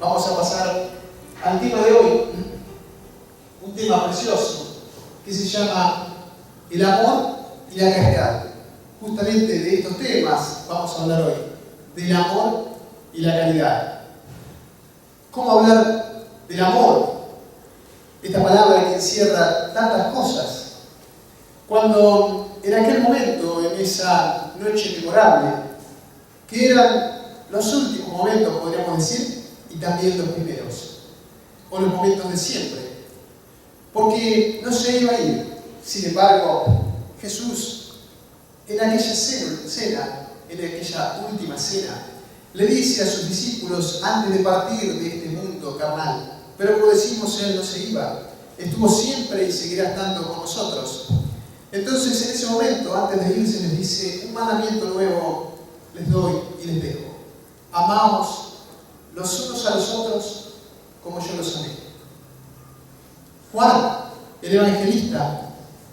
vamos a pasar al tema de hoy, un tema precioso que se llama el amor y la caridad. Justamente de estos temas vamos a hablar hoy, del amor y la caridad. ¿Cómo hablar del amor? Esta palabra que encierra tantas cosas. Cuando en aquel momento, en esa noche memorable, que eran los últimos momentos, podríamos decir, y también los primeros, o los momentos de siempre, porque no se iba a ir. Sin embargo, Jesús, en aquella cena, en aquella última cena, le dice a sus discípulos antes de partir de este mundo carnal, pero como decimos, Él no se iba, estuvo siempre y seguirá estando con nosotros. Entonces, en ese momento, antes de irse, les dice: un mandamiento nuevo les doy y les dejo. Amaos los unos a los otros como yo los amé. Juan, el evangelista,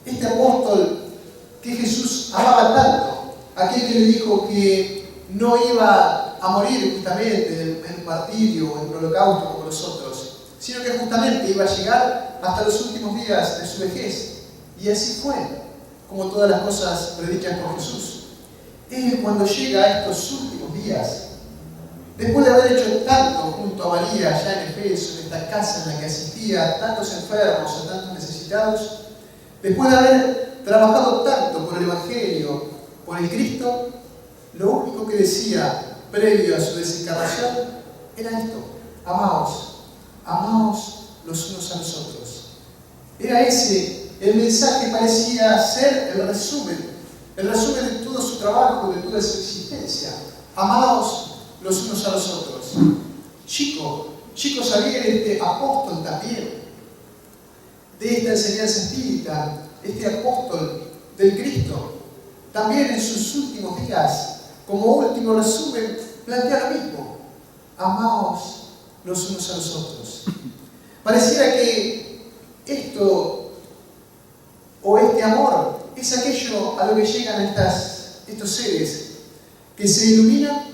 este apóstol que Jesús amaba tanto, aquel que le dijo que no iba a morir justamente en un martirio, en un holocausto como los otros, sino que justamente iba a llegar hasta los últimos días de su vejez. Y así fue, como todas las cosas predichas por Jesús. Él, cuando llega a estos últimos días, después de haber hecho tanto junto a María allá en Efeso, en esta casa en la que asistía a tantos enfermos, a tantos necesitados, después de haber trabajado tanto por el Evangelio, por el Cristo, lo único que decía previo a su desencarnación era esto: amaos, amaos los unos a los otros. Era ese el mensaje, parecía ser el resumen de todo su trabajo, de toda su existencia. Amaos los unos a los otros. Chico Xavier, este apóstol también, de esta enseñanza espírita, este apóstol del Cristo, también en sus últimos días, como último resumen, plantea lo mismo: amaos los unos a los otros. Pareciera que esto, o este amor, es aquello a lo que llegan estos seres que se iluminan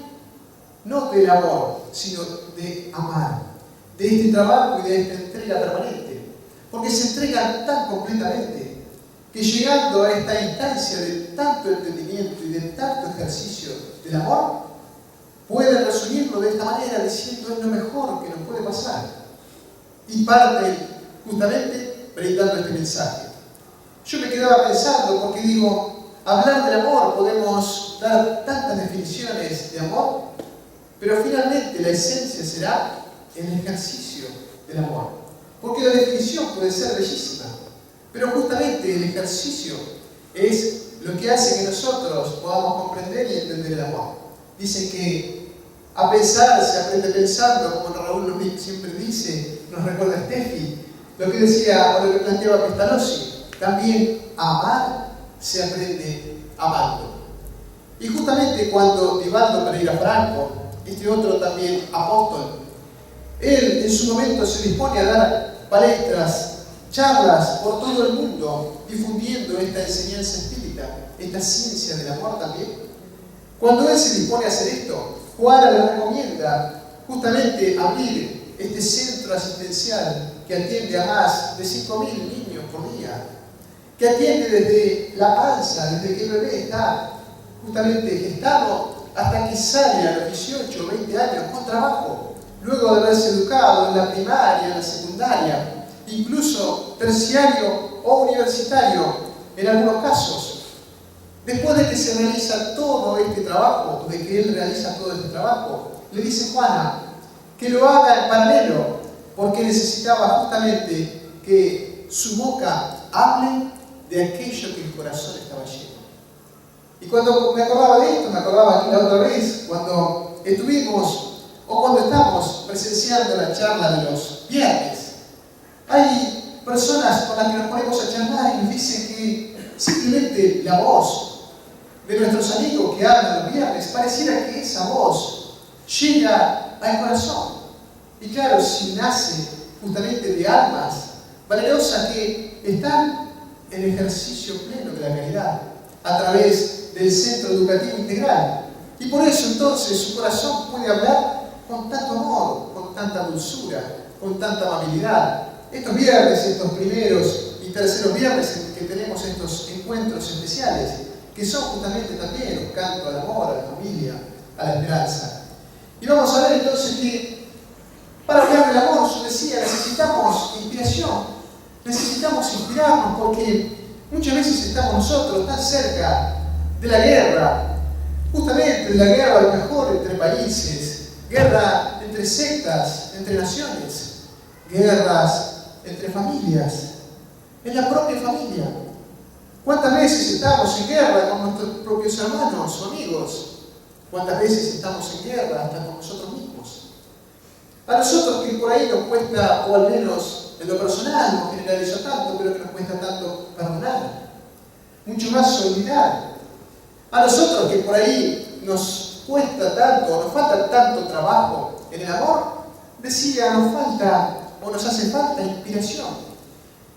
no del amor, sino de amar, de este trabajo y de esta entrega permanente, porque se entregan tan completamente que, llegando a esta instancia de tanto entendimiento y de tanto ejercicio del amor, pueden resumirlo de esta manera diciendo: es lo mejor que nos puede pasar. Y parte justamente brindando este mensaje. Yo me quedaba pensando, porque digo, hablar del amor, podemos dar tantas definiciones de amor, pero finalmente la esencia será el ejercicio del amor. Porque la definición puede ser bellísima, pero justamente el ejercicio es lo que hace que nosotros podamos comprender y entender el amor. Dicen que a pensar se aprende pensando, como Raúl Lubick siempre dice, nos recuerda Steffi, lo que decía, o lo que planteaba Pestalozzi: también a amar se aprende amando. Y justamente cuando Divaldo Pereira Franco, este otro también apóstol, él en su momento se dispone a dar palestras, charlas por todo el mundo, difundiendo esta enseñanza espírita, esta ciencia del amor también. Cuando él se dispone a hacer esto, Juana le recomienda justamente abrir este centro asistencial que atiende a más de 5.000 niños por día, que atiende desde la panza, desde que el bebé está justamente gestado hasta que sale a los 18 o 20 años con trabajo, luego de haberse educado en la primaria, en la secundaria, incluso terciario o universitario en algunos casos. Después de que se realiza todo este trabajo, de que él realiza todo este trabajo, le dice Juana que lo haga en paralelo, porque necesitaba justamente que su boca hable de aquello que el corazón estaba lleno. Y cuando me acordaba de esto, me acordaba que la otra vez, cuando estuvimos o cuando estamos presenciando la charla de los viernes, hay personas con las que nos ponemos a charlar y nos dicen que simplemente la voz de nuestros amigos que hablan los viernes, pareciera que esa voz llega al corazón. Y claro, si nace justamente de almas valerosas que están en ejercicio pleno de la caridad, a través del Centro Educativo Integral. Y por eso entonces su corazón puede hablar con tanto amor, con tanta dulzura, con tanta amabilidad. Estos viernes, estos primeros y terceros viernes en que tenemos estos encuentros especiales, que son justamente también un canto al amor, a la familia, a la esperanza. Y vamos a ver entonces que para hablar del amor, yo decía, necesitamos inspiración, necesitamos inspirarnos porque muchas veces estamos nosotros tan cerca de la guerra, justamente de la guerra a lo mejor entre países, guerra entre sectas, entre naciones, guerras entre familias, en la propia familia. ¿Cuántas veces estamos en guerra con nuestros propios hermanos o amigos? ¿Cuántas veces estamos en guerra hasta con nosotros mismos? A nosotros que por ahí nos cuesta, o al menos en lo personal, no generalizo tanto, pero que nos cuesta tanto perdonar, mucho más olvidar. A nosotros que por ahí nos cuesta tanto, nos falta tanto trabajo en el amor, decía, nos falta o nos hace falta inspiración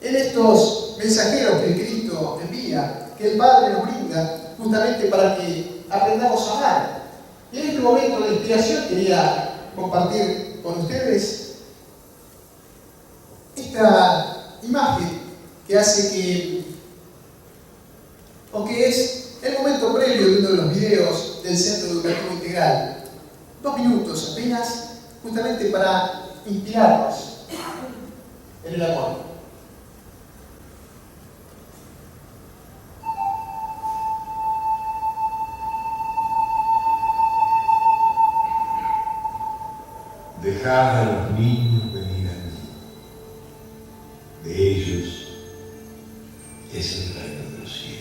en estos mensajeros que Cristo envía, que el Padre nos brinda justamente para que aprendamos a amar. Y en este momento de inspiración quería compartir con ustedes esta imagen que hace que es el momento previo de uno de los videos del Centro Educativo Integral. 2 minutos apenas, justamente para inspirarnos en el amor. Dejad a los niños venir a mí. De ellos es el reino de los cielos.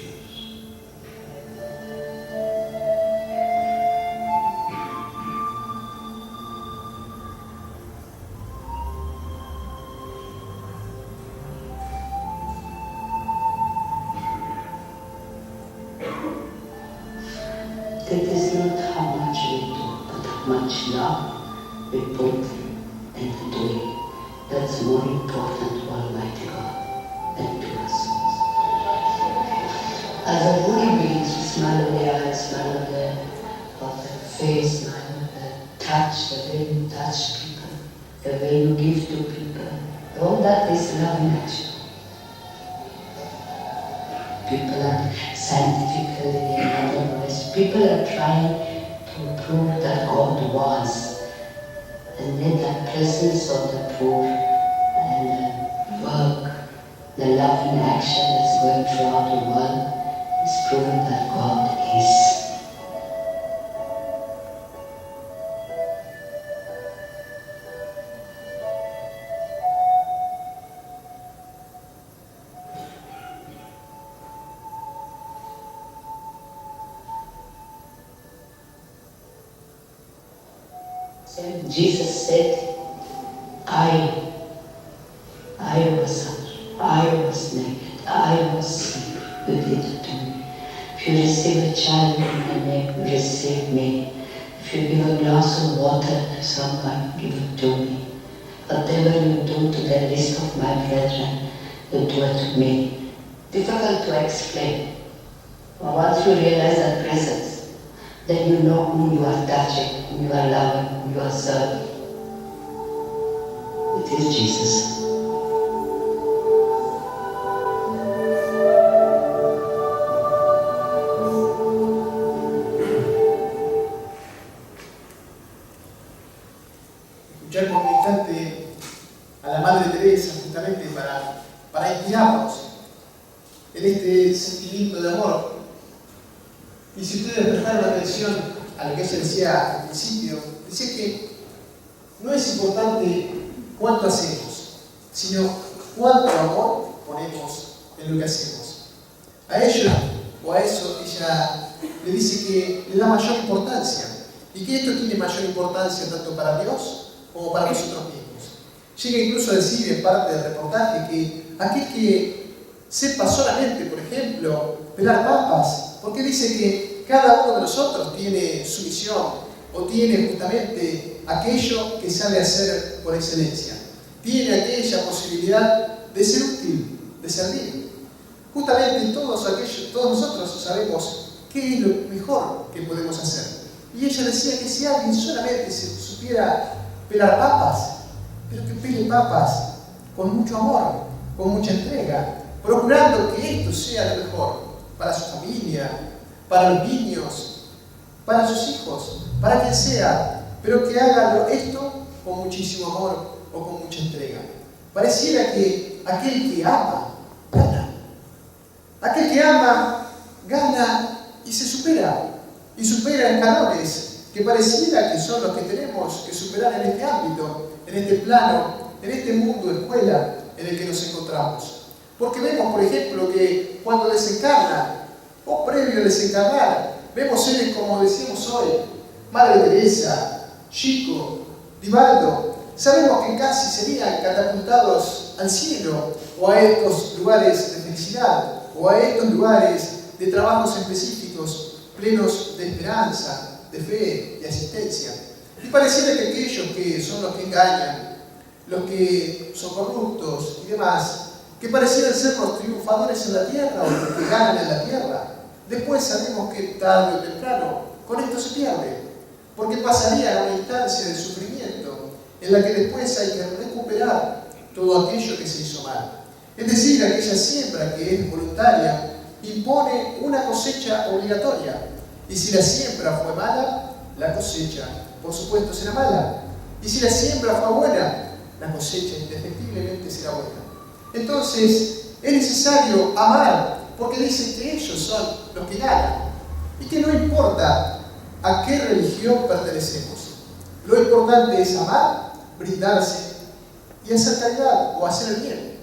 That is not how much we do, but how much love we put into doing. That's more important to Almighty God than to us. As a Buddha beings, the smile of the eyes, smile of the face, smile of the touch, the way you touch people, the way you give to people, all that is love in action. People are scientifically and otherwise, people are trying to prove that God was. And then that presence of the poor and the work, the love in action that's going throughout the world is proving that God is. Jesus said, I was naked, I was sick, you did it to me. If you receive a child in my name, you receive me. If you give a glass of water to someone, give it to me. Whatever you do to the least of my brethren, you do it to me. Difficult to explain. But once you realize that presence, then you know whom you are touching, whom you are loving, whom you are serving. It is Jesus. Escuchar por un instante a la Madre Teresa justamente para inspirarnos en este sentimiento de amor. Y si ustedes prestaron atención a lo que ella decía al principio, decía que no es importante cuánto hacemos, sino cuánto amor ponemos en lo que hacemos. A ella o a eso ella le dice que le da mayor importancia y que esto tiene mayor importancia tanto para Dios como para nosotros mismos. Llega incluso a decir en parte del reportaje que aquel que sepa solamente, por ejemplo, pelar papas, porque dice que cada uno de nosotros tiene su misión o tiene justamente aquello que sabe hacer por excelencia. Tiene aquella posibilidad de ser útil, de servir. Justamente todos nosotros sabemos qué es lo mejor que podemos hacer. Y ella decía que si alguien solamente se supiera pelar papas, pero que pele papas con mucho amor, con mucha entrega, procurando que esto sea lo mejor para su familia, para los niños, para sus hijos, para quien sea, pero que haga esto con muchísimo amor o con mucha entrega. Pareciera que aquel que ama, gana. Aquel que ama, gana y se supera. Y supera escalones que pareciera que son los que tenemos que superar en este ámbito, en este plano, en este mundo, escuela en el que nos encontramos. Porque vemos, por ejemplo, que cuando desencarna, o previo a desencarnar, vemos seres como decíamos hoy, Madre Teresa, Chico, Divaldo. Sabemos que casi serían catapultados al cielo, o a estos lugares de felicidad, o a estos lugares de trabajos específicos, plenos de esperanza, de fe, de asistencia. Y pareciera que aquellos que son los que engañan, los que son corruptos y demás, que parecieran ser los triunfadores en la tierra o los que ganan en la tierra, después sabemos que tarde o temprano con esto se pierde, porque pasaría a una instancia de sufrimiento en la que después hay que recuperar todo aquello que se hizo mal. Es decir, aquella siembra que es voluntaria impone una cosecha obligatoria, y si la siembra fue mala, la cosecha, por supuesto, será mala, y si la siembra fue buena, la cosecha indefectiblemente será buena. Entonces, es necesario amar, porque dicen que ellos son los que ganan, y que no importa a qué religión pertenecemos. Lo importante es amar, brindarse y hacer caridad o hacer el bien.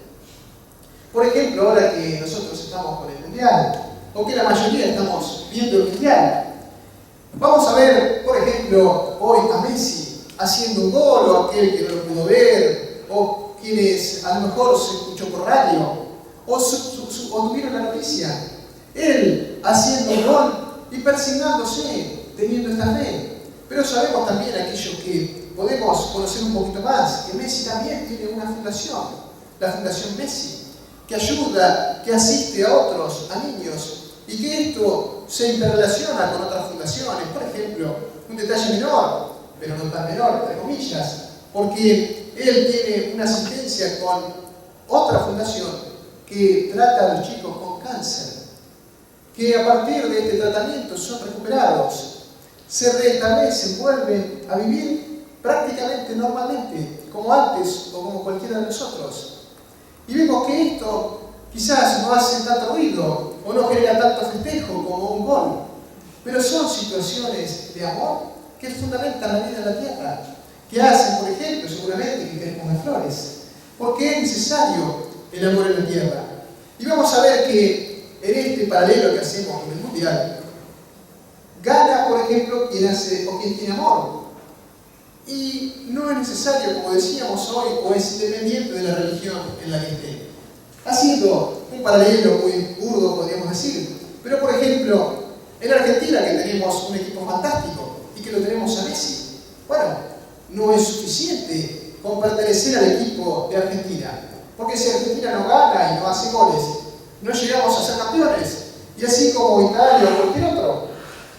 Por ejemplo, ahora que nosotros estamos con el Mundial, o que la mayoría estamos viendo el Mundial, vamos a ver, por ejemplo, hoy a Messi haciendo un gol, o aquel que no lo pudo ver, o quienes a lo mejor se escuchó por radio, o tuvieron la noticia, él haciendo un gol y persignándose, teniendo esta fe. Pero sabemos también aquellos que podemos conocer un poquito más, que Messi también tiene una fundación, la Fundación Messi, que ayuda, que asiste a otros, a niños, y que esto se interrelaciona con otras fundaciones. Por ejemplo, un detalle menor, pero no tan menor, entre comillas, porque él tiene una asistencia con otra fundación que trata a los chicos con cáncer, que a partir de este tratamiento son recuperados, se restablecen, vuelven a vivir prácticamente normalmente, como antes o como cualquiera de nosotros. Y vemos que esto quizás no hace tanto ruido o no genera tanto festejo como un gol, pero son situaciones de amor que fundamentan la vida en la tierra, que hacen, por ejemplo, seguramente que queremos las flores, porque es necesario el amor en la tierra. Y vamos a ver que en este paralelo que hacemos con el Mundial, gana, por ejemplo, quien hace o quien tiene amor. Y no es necesario, como decíamos hoy, o es independiente de la religión en la que esté. Haciendo un paralelo muy burdo, podríamos decir. Pero, por ejemplo, en Argentina, que tenemos un equipo fantástico y que lo tenemos a Messi, bueno, no es suficiente con pertenecer al equipo de Argentina. Porque si Argentina no gana y no hace goles, no llegamos a ser campeones. Y así como Italia o cualquier otro.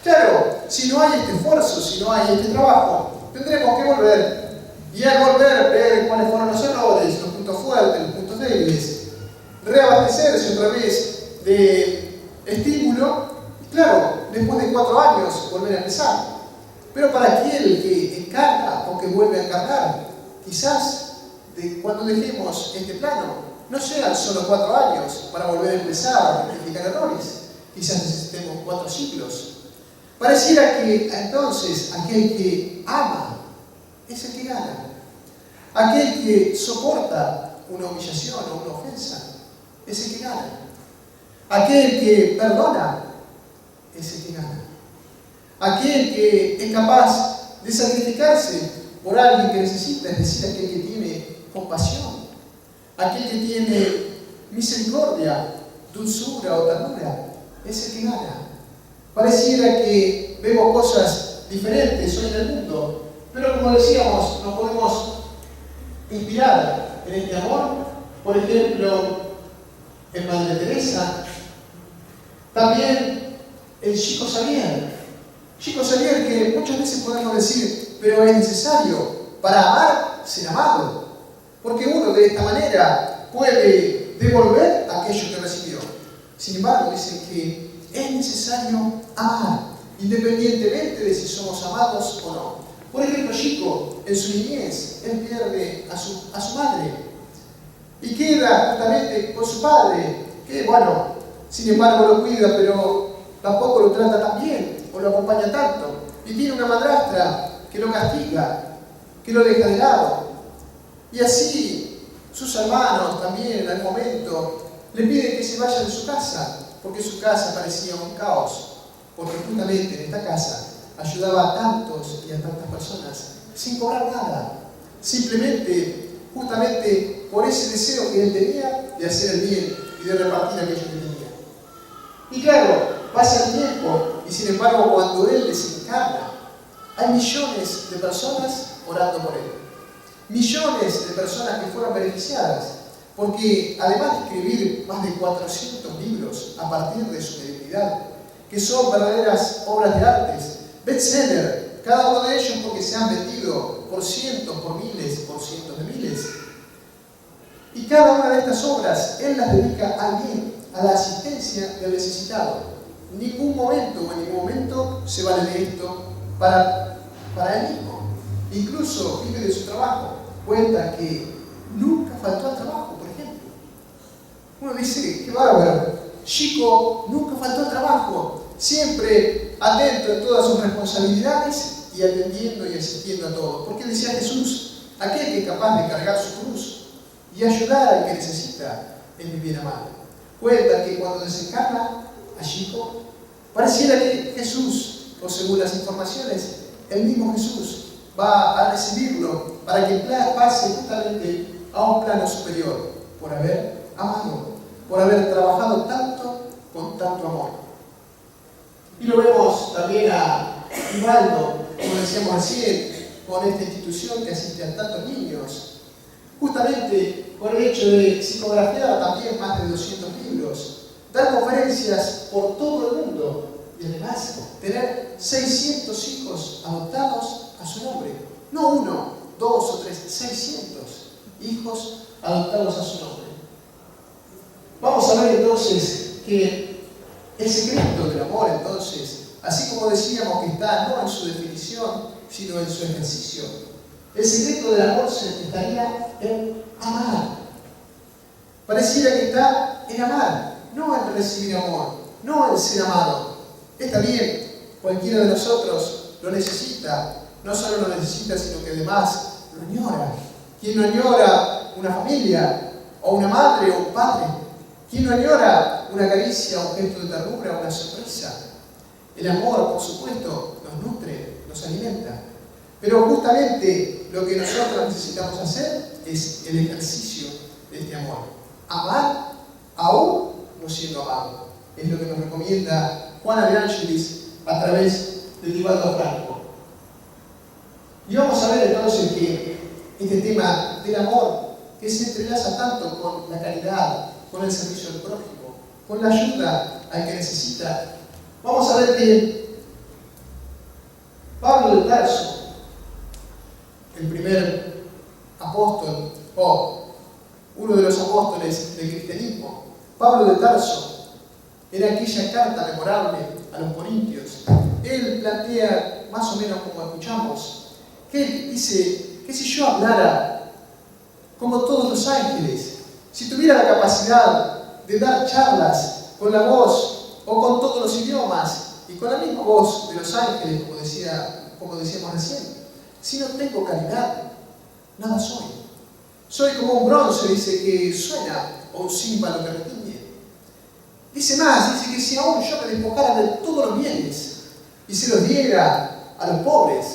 Claro, si no hay este esfuerzo, si no hay este trabajo, tendremos que volver. Y al volver, ver cuáles fueron los errores, los puntos fuertes, los puntos débiles. Reabastecerse otra vez de estímulo. Y claro, después de 4 años, volver a empezar. Pero para aquel que encarna o que vuelve a encarnar, quizás cuando dejemos este plano, no sean solo 4 años para volver a empezar a rectificar errores. Quizás necesitemos 4 siglos. Pareciera que entonces aquel que ama es el que gana. Aquel que soporta una humillación o una ofensa es el que gana. Aquel que perdona es el que gana. Aquel que es capaz de sacrificarse por alguien que necesita, es decir, aquel que tiene compasión, aquel que tiene misericordia, dulzura o ternura, es el que gana. Pareciera que vemos cosas diferentes hoy en el mundo, pero como decíamos, nos podemos inspirar en este amor. Por ejemplo, en Madre Teresa, también el Chico Xavier. Chico Xavier, que muchas veces podemos decir, pero es necesario para amar ser amado. porque uno de esta manera puede devolver aquello que recibió. Sin embargo, dicen que es necesario amar, independientemente de si somos amados o no. Por ejemplo, Chico, en su niñez, él pierde a su madre y queda justamente con su padre, que bueno, sin embargo lo cuida, pero tampoco lo trata tan bien o lo acompaña tanto. Y tiene una madrastra que lo castiga, que lo deja de lado. Y así sus hermanos también en algún momento le piden que se vaya de su casa, porque su casa parecía un caos, porque justamente en esta casa ayudaba a tantos y a tantas personas sin cobrar nada, simplemente, justamente por ese deseo que él tenía de hacer el bien y de repartir aquello que tenía. Y claro, pasa el tiempo y sin embargo cuando él desencarna, hay millones de personas orando por él. Millones de personas que fueron beneficiadas, porque además de escribir más de 400 libros a partir de su mediunidad, que son verdaderas obras de artes, bestseller, cada uno de ellos porque se han vendido por cientos, por miles, por cientos de miles. Y cada una de estas obras, él las dedica al bien, a la asistencia del necesitado. En ningún momento se vale de esto para él mismo. Incluso vive de su trabajo. Cuenta que nunca faltó al trabajo, por ejemplo. Uno dice, qué bárbaro. Chico nunca faltó al trabajo. Siempre atento en todas sus responsabilidades y atendiendo y asistiendo a todos. Porque decía Jesús, aquel que es capaz de cargar su cruz y ayudar al que necesita es mi bien amado. Cuenta que cuando desencarna a Chico, pareciera que Jesús, o según las informaciones, el mismo Jesús va a recibirlo para que pase justamente a un plano superior por haber amado, por haber trabajado tanto con tanto amor. Y lo vemos también a Ivaldo, como decíamos recién, con esta institución que asiste a tantos niños, justamente por el hecho de psicografiar también más de 200 libros, dar conferencias por todo el mundo y además tener 600 hijos adoptados a su nombre. No 1, 2 o 3, 600 hijos adoptados a su nombre. Vamos a ver entonces que el secreto del amor, entonces, así como decíamos que está no en su definición, sino en su ejercicio, el secreto del amor se estaría en amar. Pareciera que está en amar, no en recibir amor, no en ser amado. Está bien, cualquiera de nosotros lo necesita, no solo lo necesita, sino que además lo añora. ¿Quién no añora una familia, o una madre, o un padre? ¿Quién no añora una caricia, un gesto de ternura, una sonrisa? El amor, por supuesto, nos nutre, nos alimenta. Pero justamente lo que nosotros necesitamos hacer es el ejercicio de este amor. Amar aún no siendo amado. Es lo que nos recomienda Juana de Ángelis a través de Divaldo Franco. Y vamos a ver entonces que este tema del amor, que se entrelaza tanto con la caridad, con el servicio al prójimo, con la ayuda al que necesita. Vamos a ver que Pablo de Tarso, el primer apóstol, o uno de los apóstoles del cristianismo, Pablo de Tarso, en aquella carta memorable a los Corintios, él plantea más o menos como escuchamos, que él dice que si yo hablara como todos los ángeles, si tuviera la capacidad de dar charlas con la voz o con todos los idiomas y con la misma voz de los ángeles, como decíamos recién, si no tengo calidad, nada soy. Soy como un bronce, dice, que suena, o un címbalo que retiñe. Dice más, dice que si aún yo me despojara de todos los bienes y se los diera a los pobres,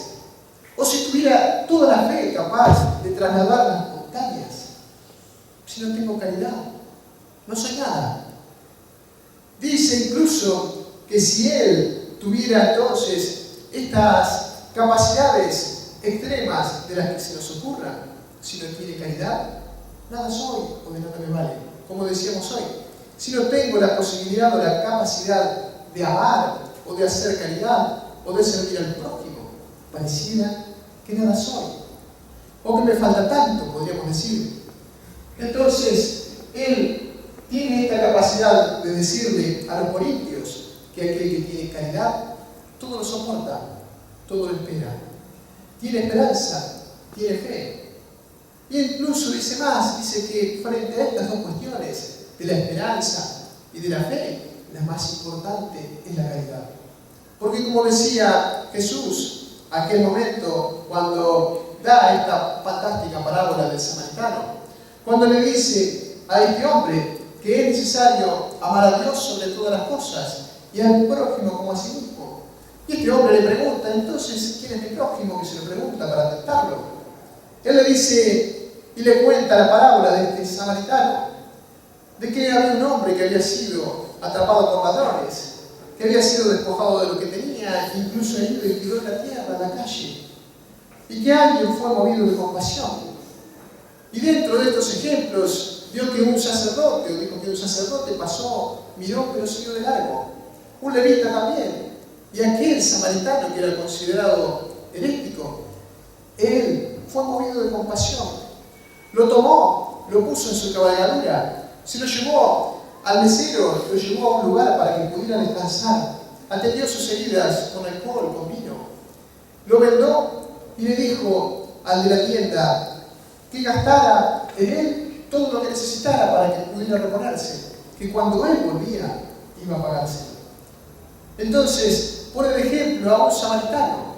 o si tuviera toda la fe capaz de trasladar las montañas, si no tengo caridad, no soy nada. Dice incluso que si él tuviera entonces estas capacidades extremas de las que se nos ocurran, si no tiene caridad, nada soy o de nada me vale. Como decíamos hoy, si no tengo la posibilidad o la capacidad de amar o de hacer caridad o de servir al prójimo, pareciera que nada soy. O que me falta tanto, podríamos decir, Entonces, él tiene esta capacidad de decirle a los corintios que aquel que tiene caridad, todo lo soporta, todo lo espera. Tiene esperanza, tiene fe. Y incluso dice más, dice que frente a estas dos cuestiones, de la esperanza y de la fe, la más importante es la caridad. Porque como decía Jesús, aquel momento cuando da esta fantástica parábola del samaritano, cuando le dice a este hombre que es necesario amar a Dios sobre todas las cosas y al prójimo como a sí mismo. Y este hombre le pregunta, entonces, ¿quién es mi prójimo? Que se lo pregunta para tentarlo. Él le dice y le cuenta la parábola de este samaritano, de que había un hombre que había sido atrapado por ladrones, que había sido despojado de lo que tenía, incluso herido y tiró en la tierra, en la calle, y que alguien fue movido de compasión. Y dentro de estos ejemplos, dijo que un sacerdote pasó, miró, pero siguió de largo. Un levita también. Y aquel samaritano que era considerado herético, él fue movido de compasión. Lo tomó, lo puso en su cabalgadura, se lo llevó al mesero, lo llevó a un lugar para que pudiera descansar. Atendió sus heridas con alcohol, con vino. Lo vendó y le dijo al de la tienda que gastara en él todo lo que necesitara para que pudiera reponerse, que cuando él volvía iba a pagárselo. Entonces, por el ejemplo a un samaritano,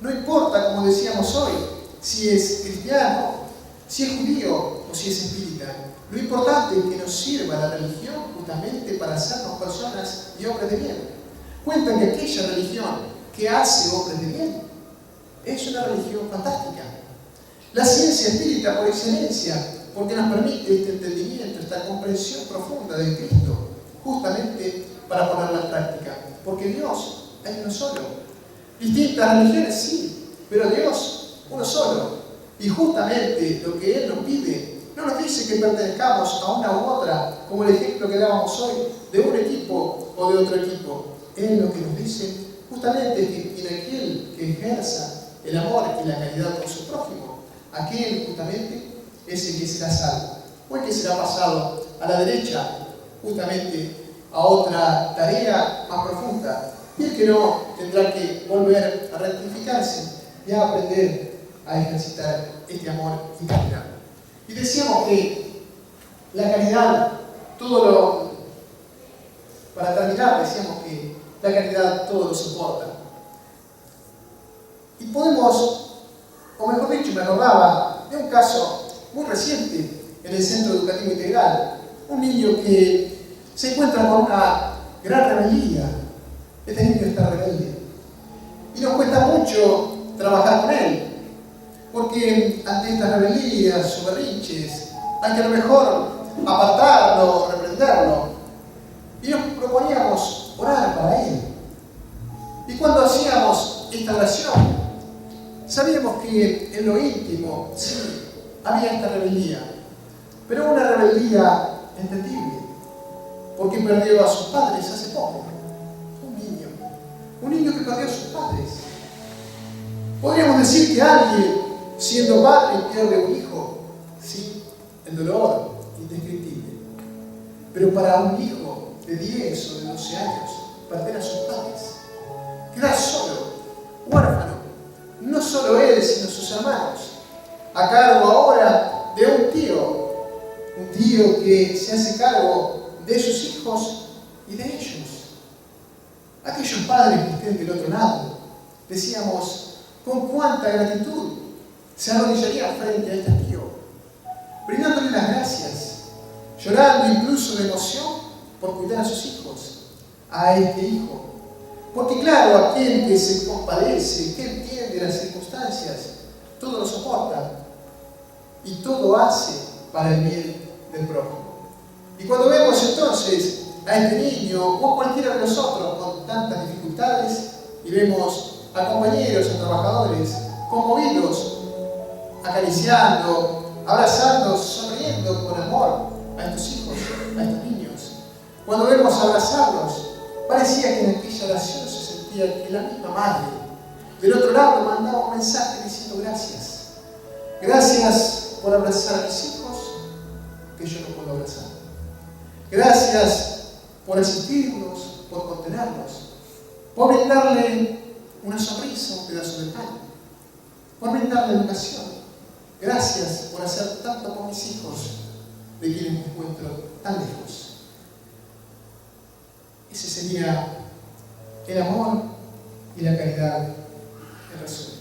no importa, como decíamos hoy, si es cristiano, si es judío o si es espírita, lo importante es que nos sirva la religión justamente para hacernos personas y hombres de bien. Cuentan que aquella religión que hace hombres de bien es una religión fantástica. La ciencia espírita por excelencia, porque nos permite este entendimiento, esta comprensión profunda de Cristo, justamente para ponerla en práctica. Porque Dios es uno solo. Distintas religiones sí, pero Dios uno solo. Y justamente lo que Él nos pide, no nos dice que pertenezcamos a una u otra, como el ejemplo que dábamos hoy, de un equipo o de otro equipo. Él lo que nos dice justamente es que en aquel que ejerza el amor y la caridad con su prójimo, aquel justamente es el que será salvo, o el que será pasado a la derecha, justamente a otra tarea más profunda, y el que no tendrá que volver a rectificarse y a aprender a ejercitar este amor y caridad. Y decíamos que la caridad, para terminar, decíamos que la caridad todo lo soporta. Y podemos, o mejor dicho, me acordaba de un caso muy reciente en el Centro Educativo Integral. Un niño que se encuentra con una gran rebeldía. Este niño está rebelde. Y nos cuesta mucho trabajar con él, porque ante estas rebeldías o berrinches hay que a lo mejor apartarlo, reprenderlo. Y nos proponíamos orar para él. Y cuando hacíamos esta oración, sabíamos que en lo íntimo, sí, había esta rebeldía, pero una rebeldía entendible, porque perdió a sus padres hace poco. Un niño que perdió a sus padres. Podríamos decir que alguien, siendo padre, pierde un hijo, sí, el dolor indescriptible. Pero para un hijo de 10 o de 12 años, perder a sus padres, quedar solo, huérfano, no solo él, sino sus hermanos, a cargo ahora de un tío que se hace cargo de sus hijos y de ellos. Aquellos padres que estén del otro lado, decíamos, con cuánta gratitud se arrodillarían frente a este tío, brindándole las gracias, llorando incluso de emoción por cuidar a sus hijos, a este hijo. Porque claro, aquel que se compadece, que entiende las circunstancias, todo lo soporta y todo hace para el bien del prójimo. Y cuando vemos entonces a este niño o cualquiera de nosotros con tantas dificultades y vemos a compañeros, a trabajadores conmovidos, acariciando, abrazando, sonriendo con amor a estos hijos, a estos niños, cuando vemos abrazarlos, parecía que en aquella oración se sentía que la misma madre del otro lado mandaba un mensaje diciendo gracias. Gracias por abrazar a mis hijos, que yo no puedo abrazar. Gracias por asistirnos, por contenernos, por brindarle una sonrisa, un pedazo de pan, por brindarle educación. Gracias por hacer tanto por mis hijos, de quienes me encuentro tan lejos. Ese sería el amor y la caridad en resumen.